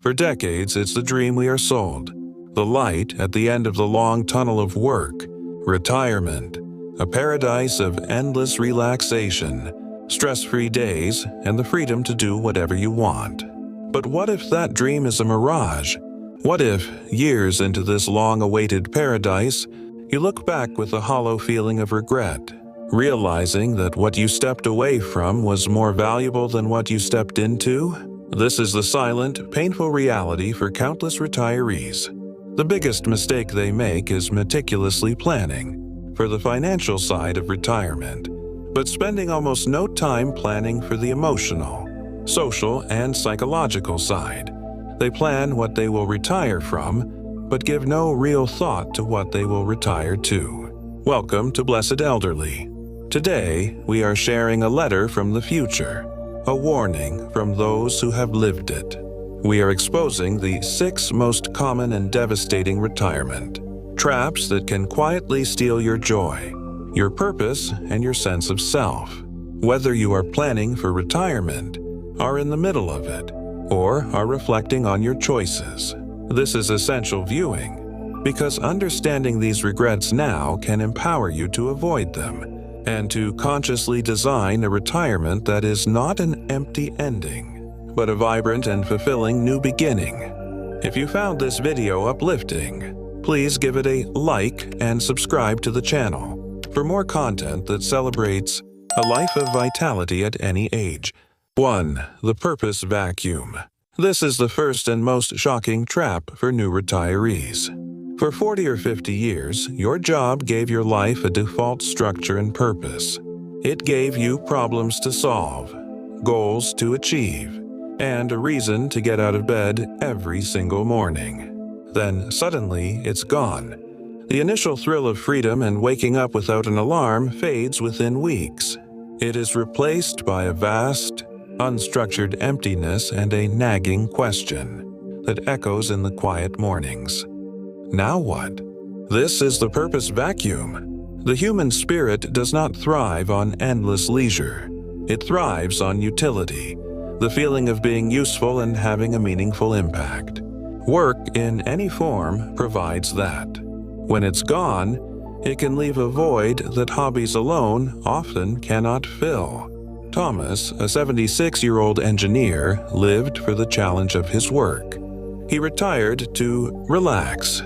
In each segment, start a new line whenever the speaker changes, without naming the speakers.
For decades, it's the dream we are sold. The light at the end of the long tunnel of work, retirement, a paradise of endless relaxation, stress-free days, and the freedom to do whatever you want. But what if that dream is a mirage? What if, years into this long-awaited paradise, you look back with a hollow feeling of regret, realizing that what you stepped away from was more valuable than what you stepped into? This is the silent, painful reality for countless retirees. The biggest mistake they make is meticulously planning for the financial side of retirement, but spending almost no time planning for the emotional, social, and psychological side. They plan what they will retire from, but give no real thought to what they will retire to. Welcome to Blessed Elderly. Today, we are sharing a letter from the future, a warning from those who have lived it. We are exposing the 6 most common and devastating retirement traps that can quietly steal your joy, your purpose, and your sense of self. Whether you are planning for retirement, are in the middle of it, or are reflecting on your choices, this is essential viewing, because understanding these regrets now can empower you to avoid them and to consciously design a retirement that is not an empty ending, but a vibrant and fulfilling new beginning. If you found this video uplifting, please give it a like and subscribe to the channel for more content that celebrates a life of vitality at any age. 1. The purpose vacuum. This is the first and most shocking trap for new retirees. For 40 or 50 years, your job gave your life a default structure and purpose. It gave you problems to solve, goals to achieve, and a reason to get out of bed every single morning. Then suddenly, it's gone. The initial thrill of freedom and waking up without an alarm fades within weeks. It is replaced by a vast, unstructured emptiness and a nagging question that echoes in the quiet mornings. Now what? This is the purpose vacuum. The human spirit does not thrive on endless leisure. It thrives on utility, the feeling of being useful and having a meaningful impact. Work in any form provides that. When it's gone, it can leave a void that hobbies alone often cannot fill. Thomas, a 76-year-old engineer, lived for the challenge of his work. He retired to relax,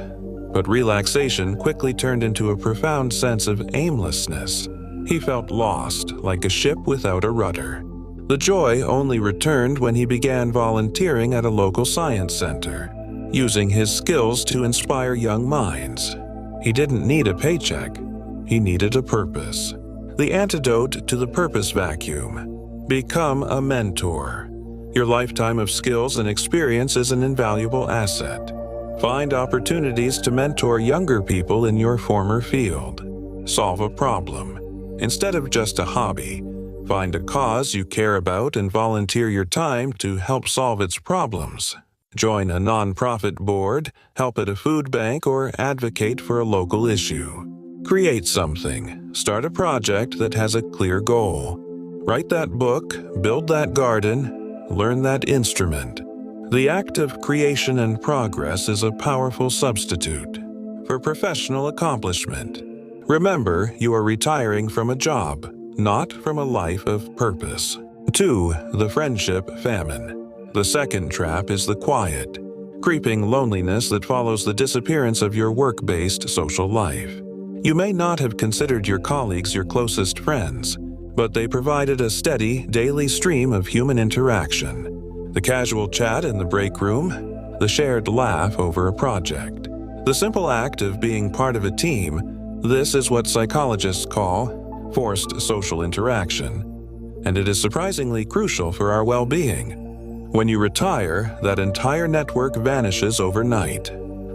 but relaxation quickly turned into a profound sense of aimlessness. He felt lost, like a ship without a rudder. The joy only returned when he began volunteering at a local science center, using his skills to inspire young minds. He didn't need a paycheck. He needed a purpose. The antidote to the purpose vacuum. Become a mentor. Your lifetime of skills and experience is an invaluable asset. Find opportunities to mentor younger people in your former field. Solve a problem. Instead of just a hobby, find a cause you care about and volunteer your time to help solve its problems. Join a nonprofit board, help at a food bank, or advocate for a local issue. Create something. Start a project that has a clear goal. Write that book, build that garden, learn that instrument. The act of creation and progress is a powerful substitute for professional accomplishment. Remember, you are retiring from a job, not from a life of purpose. 2. The friendship famine. The second trap is the quiet, creeping loneliness that follows the disappearance of your work-based social life. You may not have considered your colleagues your closest friends, but they provided a steady, daily stream of human interaction. The casual chat in the break room, the shared laugh over a project. The simple act of being part of a team, this is what psychologists call forced social interaction, and it is surprisingly crucial for our well-being. When you retire, that entire network vanishes overnight.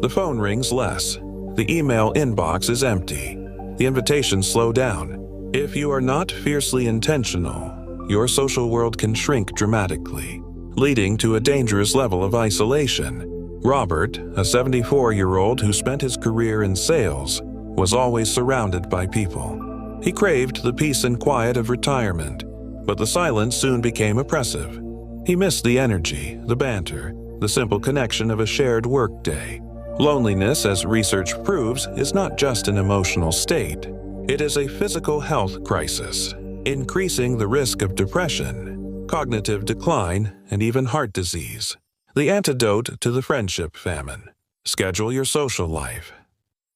The phone rings less. The email inbox is empty. The invitations slow down. If you are not fiercely intentional, your social world can shrink dramatically, leading to a dangerous level of isolation. Robert, a 74-year-old who spent his career in sales, was always surrounded by people. He craved the peace and quiet of retirement, but the silence soon became oppressive. He missed the energy, the banter, the simple connection of a shared workday. Loneliness, as research proves, is not just an emotional state. It is a physical health crisis, increasing the risk of depression, cognitive decline, and even heart disease. The antidote to the friendship famine. Schedule your social life.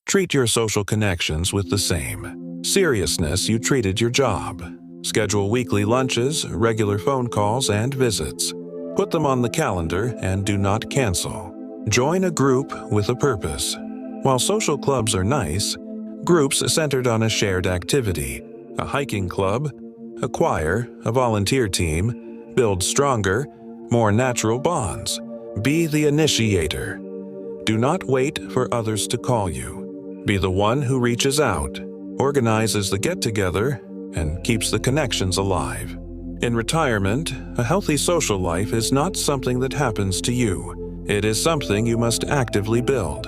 Treat your social connections with the same seriousness you treated your job. Schedule weekly lunches, regular phone calls, and visits. Put them on the calendar and do not cancel. Join a group with a purpose. While social clubs are nice, groups centered on a shared activity, a hiking club, a choir, a volunteer team, build stronger, more natural bonds. Be the initiator. Do not wait for others to call you. Be the one who reaches out, organizes the get-together, and keeps the connections alive. In retirement, a healthy social life is not something that happens to you. It is something you must actively build.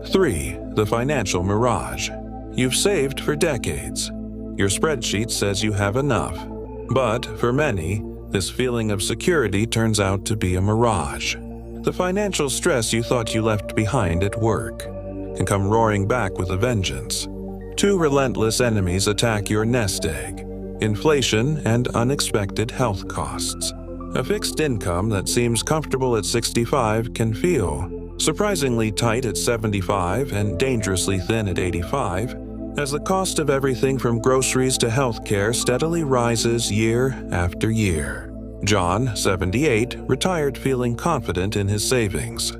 3. The financial mirage. You've saved for decades. Your spreadsheet says you have enough. But for many, this feeling of security turns out to be a mirage. The financial stress you thought you left behind at work can come roaring back with a vengeance. Two relentless enemies attack your nest egg: inflation and unexpected health costs. A fixed income that seems comfortable at 65 can feel surprisingly tight at 75 and dangerously thin at 85, as the cost of everything from groceries to healthcare steadily rises year after year. John, 78, retired feeling confident in his savings.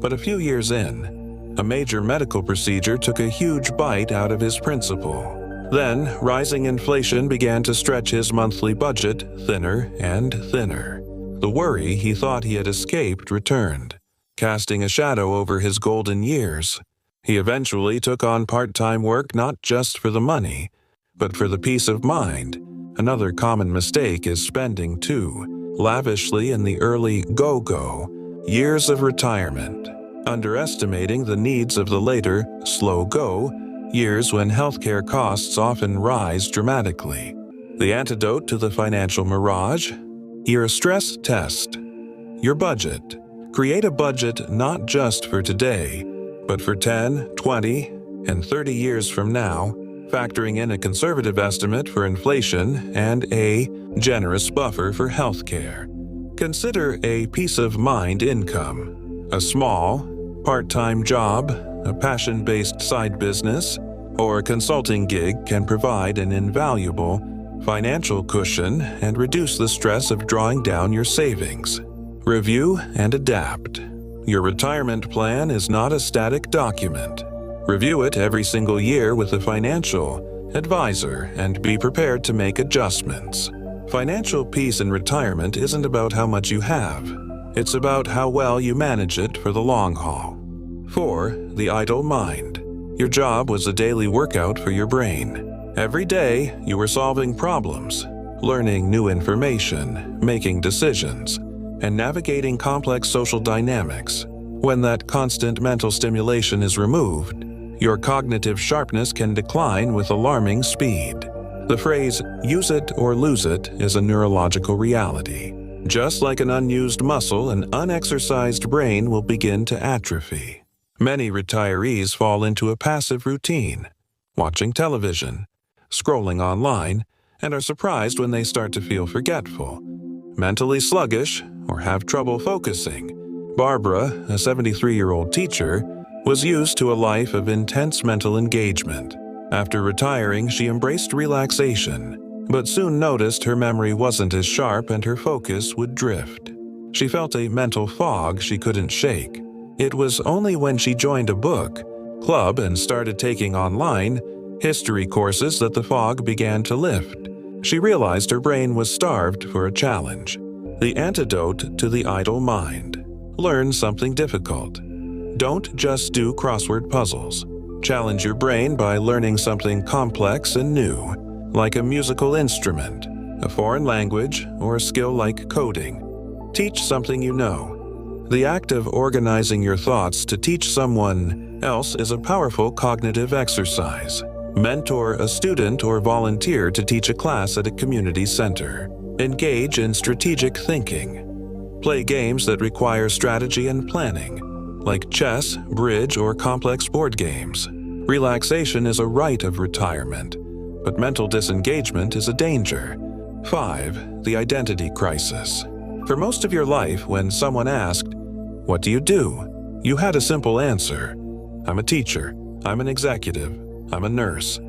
But a few years in, a major medical procedure took a huge bite out of his principal. Then, rising inflation began to stretch his monthly budget thinner and thinner. The worry he thought he had escaped returned, casting a shadow over his golden years. He eventually took on part-time work not just for the money, but for the peace of mind. Another common mistake is spending too lavishly in the early go-go years of retirement, underestimating the needs of the later slow-go years when healthcare costs often rise dramatically. The antidote to the financial mirage? Your stress test. Your budget. Create a budget not just for today, but for 10, 20, and 30 years from now, factoring in a conservative estimate for inflation and a generous buffer for healthcare. Consider a peace of mind income. A small, part-time job, a passion-based side business, or a consulting gig can provide an invaluable financial cushion and reduce the stress of drawing down your savings. Review and adapt. Your retirement plan is not a static document. Review it every single year with a financial advisor and be prepared to make adjustments. Financial peace in retirement isn't about how much you have. It's about how well you manage it for the long haul. 4. The idle mind. Your job was a daily workout for your brain. Every day, you were solving problems, learning new information, making decisions, and navigating complex social dynamics. When that constant mental stimulation is removed, your cognitive sharpness can decline with alarming speed. The phrase, "use it or lose it," is a neurological reality. Just like an unused muscle, an unexercised brain will begin to atrophy. Many retirees fall into a passive routine, watching television, scrolling online, and are surprised when they start to feel forgetful, mentally sluggish, or have trouble focusing. Barbara, a 73-year-old teacher, was used to a life of intense mental engagement. After retiring, she embraced relaxation, but soon noticed her memory wasn't as sharp and her focus would drift. She felt a mental fog she couldn't shake. It was only when she joined a book club and started taking online history courses that the fog began to lift. She realized her brain was starved for a challenge. The antidote to the idle mind. Learn something difficult. Don't just do crossword puzzles. Challenge your brain by learning something complex and new, like a musical instrument, a foreign language, or a skill like coding. Teach something you know. The act of organizing your thoughts to teach someone else is a powerful cognitive exercise. Mentor a student or volunteer to teach a class at a community center. Engage in strategic thinking. Play games that require strategy and planning, like chess, bridge, or complex board games. Relaxation is a right of retirement, but mental disengagement is a danger. 5. The identity crisis. For most of your life, when someone asked, "What do you do?" you had a simple answer. "I'm a teacher, I'm an executive, I'm a nurse."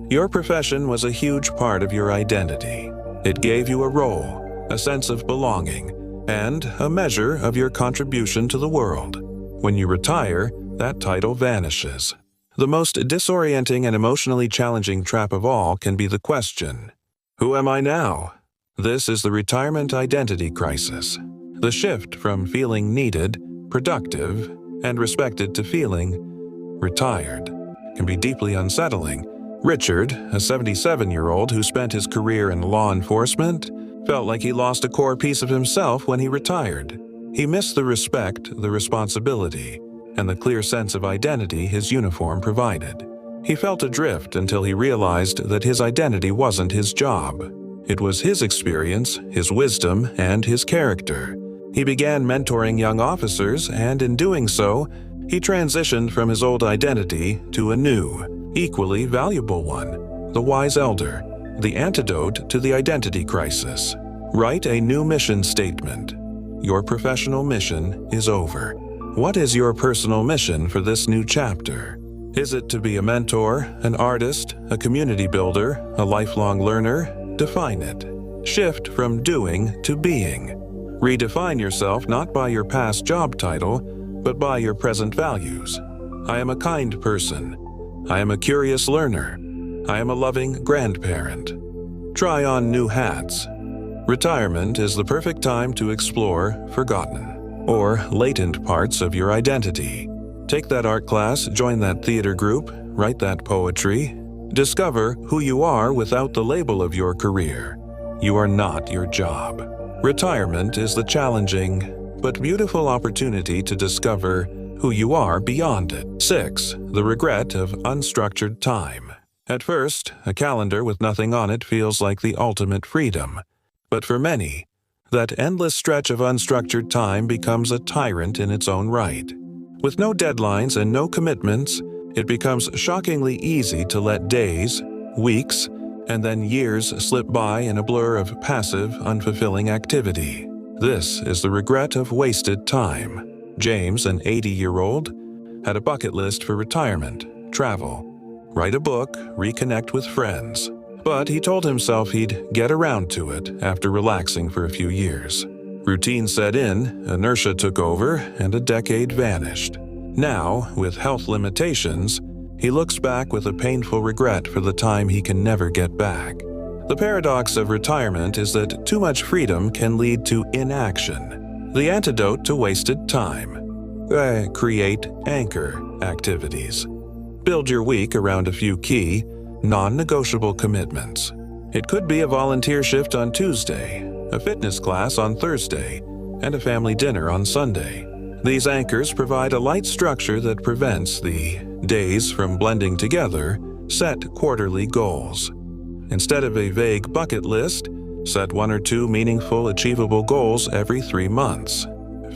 Your profession was a huge part of your identity. It gave you a role, a sense of belonging, and a measure of your contribution to the world. When you retire, that title vanishes. The most disorienting and emotionally challenging trap of all can be the question, "Who am I now?" This is the retirement identity crisis. The shift from feeling needed, productive, and respected to feeling retired can be deeply unsettling. Richard, a 77-year-old who spent his career in law enforcement, felt like he lost a core piece of himself when he retired. He missed the respect, the responsibility, and the clear sense of identity his uniform provided. He felt adrift until he realized that his identity wasn't his job. It was his experience, his wisdom, and his character. He began mentoring young officers, and in doing so, he transitioned from his old identity to a new, equally valuable one, the wise elder, the antidote to the identity crisis. Write a new mission statement. Your professional mission is over. What is your personal mission for this new chapter? Is it to be a mentor, an artist, a community builder, a lifelong learner? Define it. Shift from doing to being. Redefine yourself not by your past job title, but by your present values. I am a kind person. I am a curious learner. I am a loving grandparent. Try on new hats. Retirement is the perfect time to explore forgotten or latent parts of your identity. Take that art class, join that theater group, write that poetry. Discover who you are without the label of your career. You are not your job. Retirement is the challenging but beautiful opportunity to discover who you are beyond it. 6. The regret of unstructured time. At first, a calendar with nothing on it feels like the ultimate freedom. But for many, that endless stretch of unstructured time becomes a tyrant in its own right. With no deadlines and no commitments, it becomes shockingly easy to let days, weeks, and then years slip by in a blur of passive, unfulfilling activity. This is the regret of wasted time. James, an 80-year-old, had a bucket list for retirement: travel, write a book, reconnect with friends. But he told himself he'd get around to it after relaxing for a few years. Routine set in, inertia took over, and a decade vanished. Now, with health limitations, he looks back with a painful regret for the time he can never get back. The paradox of retirement is that too much freedom can lead to inaction. The antidote to wasted time. Create anchor activities. Build your week around a few key, non-negotiable commitments. It could be a volunteer shift on Tuesday, a fitness class on Thursday, and a family dinner on Sunday. These anchors provide a light structure that prevents the days from blending together. Set quarterly goals. Instead of a vague bucket list, set 1 or 2 meaningful, achievable goals every 3 months.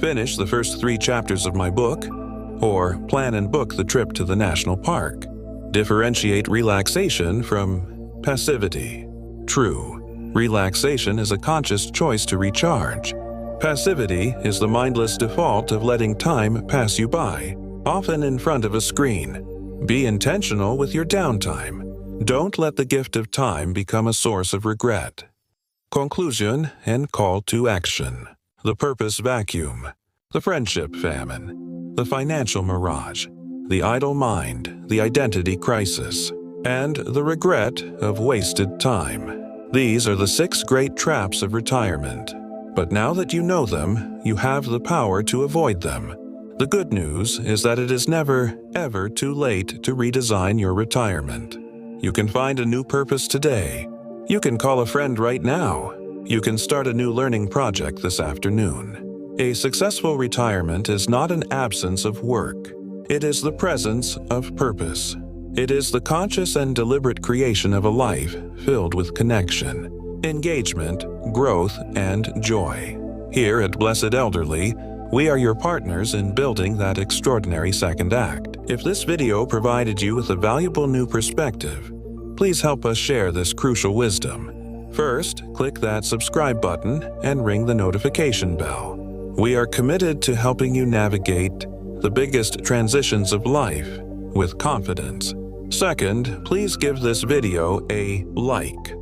Finish the first 3 chapters of my book, or plan and book the trip to the national park. Differentiate relaxation from passivity. True, relaxation is a conscious choice to recharge. Passivity is the mindless default of letting time pass you by, often in front of a screen. Be intentional with your downtime. Don't let the gift of time become a source of regret. Conclusion and call to action. The purpose vacuum. The friendship famine. The financial mirage. The idle mind. The identity crisis. And the regret of wasted time. These are the 6 great traps of retirement. But now that you know them, you have the power to avoid them. The good news is that it is never, ever too late to redesign your retirement. You can find a new purpose today. You can call a friend right now. You can start a new learning project this afternoon. A successful retirement is not an absence of work. It is the presence of purpose. It is the conscious and deliberate creation of a life filled with connection, engagement, growth, and joy. Here at Blessed Elderly, we are your partners in building that extraordinary second act. If this video provided you with a valuable new perspective, please help us share this crucial wisdom. First, click that subscribe button and ring the notification bell. We are committed to helping you navigate the biggest transitions of life with confidence. Second, please give this video a like.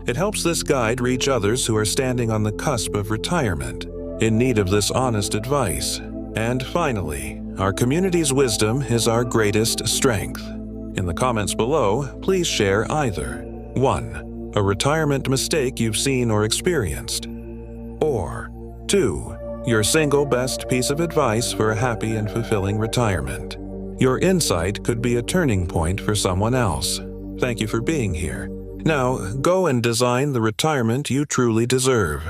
It helps this guide reach others who are standing on the cusp of retirement, in need of this honest advice. And finally, our community's wisdom is our greatest strength. In the comments below, please share either 1. A retirement mistake you've seen or experienced, or 2. Your single best piece of advice for a happy and fulfilling retirement. Your insight could be a turning point for someone else. Thank you for being here. Now, go and design the retirement you truly deserve.